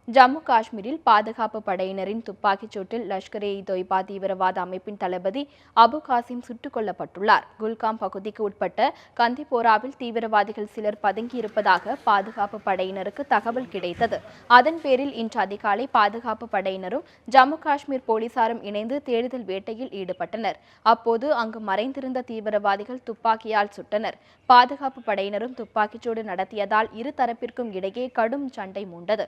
ஜம்மு காஷ்மீரில் பாதுகாப்பு படையினரின் துப்பாக்கிச் சூட்டில் லஷ்கர்-இ-தொய்பா தீவிரவாத அமைப்பின் தளபதி அபு காசிம் சுட்டுக் கொல்லப்பட்டுள்ளார். குல்காம் பகுதிக்கு உட்பட்ட கந்திப்போராவில் தீவிரவாதிகள் சிலர் பதுங்கியிருப்பதாக பாதுகாப்பு படையினருக்கு தகவல் கிடைத்தது. அதன் பேரில் இன்று அதிகாலை பாதுகாப்பு படையினரும் ஜம்மு காஷ்மீர் போலீசாரும் இணைந்து தேடுதல் வேட்டையில் ஈடுபட்டனர். அப்போது அங்கு மறைந்திருந்த தீவிரவாதிகள் துப்பாக்கியால் சுட்டனர். பாதுகாப்பு படையினரும் துப்பாக்கிச்சூடு நடத்தியதால் இரு தரப்பிற்கும் இடையே கடும் சண்டை மூண்டது.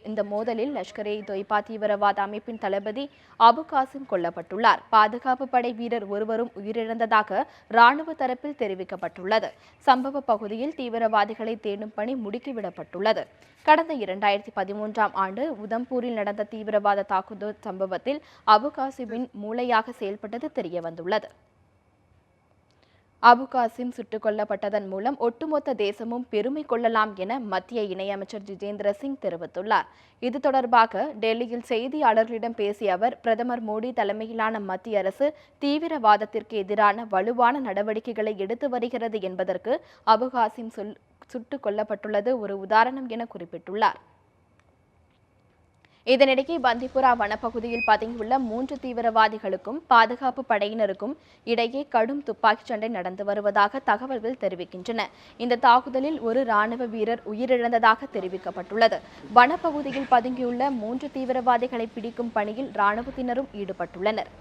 இந்த மோதலில் லஷ்கர்-இ-தொய்பா தீவிரவாத அமைப்பின் தளபதி அபு காசிம் கொல்லப்பட்டுள்ளார். பாதுகாப்பு படை வீரர் ஒருவரும் உயிரிழந்ததாக ராணுவ தரப்பில் தெரிவிக்கப்பட்டுள்ளது. சம்பவ பகுதியில் தீவிரவாதிகளை தேடும் பணி முடுக்கிவிடப்பட்டுள்ளது. கடந்த 2013ஆம் ஆண்டு உதம்பூரில் நடந்த தீவிரவாத தாக்குதல் சம்பவத்தில் அபு காசிமின் மூளையாக செயல்பட்டது தெரியவந்துள்ளது. அபு காசிம் சுட்டுக் கொல்லப்பட்டதன் மூலம் ஒட்டுமொத்த தேசமும் பெருமை கொள்ளலாம் என மத்திய இணையமைச்சர் ஜிதேந்திர சிங் தெரிவித்துள்ளார். இது தொடர்பாக டெல்லியில் செய்தியாளர்களிடம் பேசிய அவர், பிரதமர் மோடி தலைமையிலான மத்திய அரசு தீவிரவாதத்திற்கு எதிரான வலுவான நடவடிக்கைகளை எடுத்து வருகிறது என்பதற்கு அபு காசிம் சுட்டுக் கொல்லப்பட்டுள்ளது ஒரு உதாரணம் என குறிப்பிட்டுள்ளார். இதனிடையே பந்திப்புரா வனப்பகுதியில் பதுங்கியுள்ள 3 தீவிரவாதிகளுக்கும் பாதுகாப்பு படையினருக்கும் இடையே கடும் துப்பாக்கிச் சண்டை நடந்து வருவதாக தகவல்கள் தெரிவிக்கின்றன. இந்த தாக்குதலில் ஒரு ராணுவ வீரர் உயிரிழந்ததாக தெரிவிக்கப்பட்டுள்ளது. வனப்பகுதியில் பதுங்கியுள்ள 3 தீவிரவாதிகளை பிடிக்கும் பணியில் ராணுவத்தினரும் ஈடுபட்டுள்ளனர்.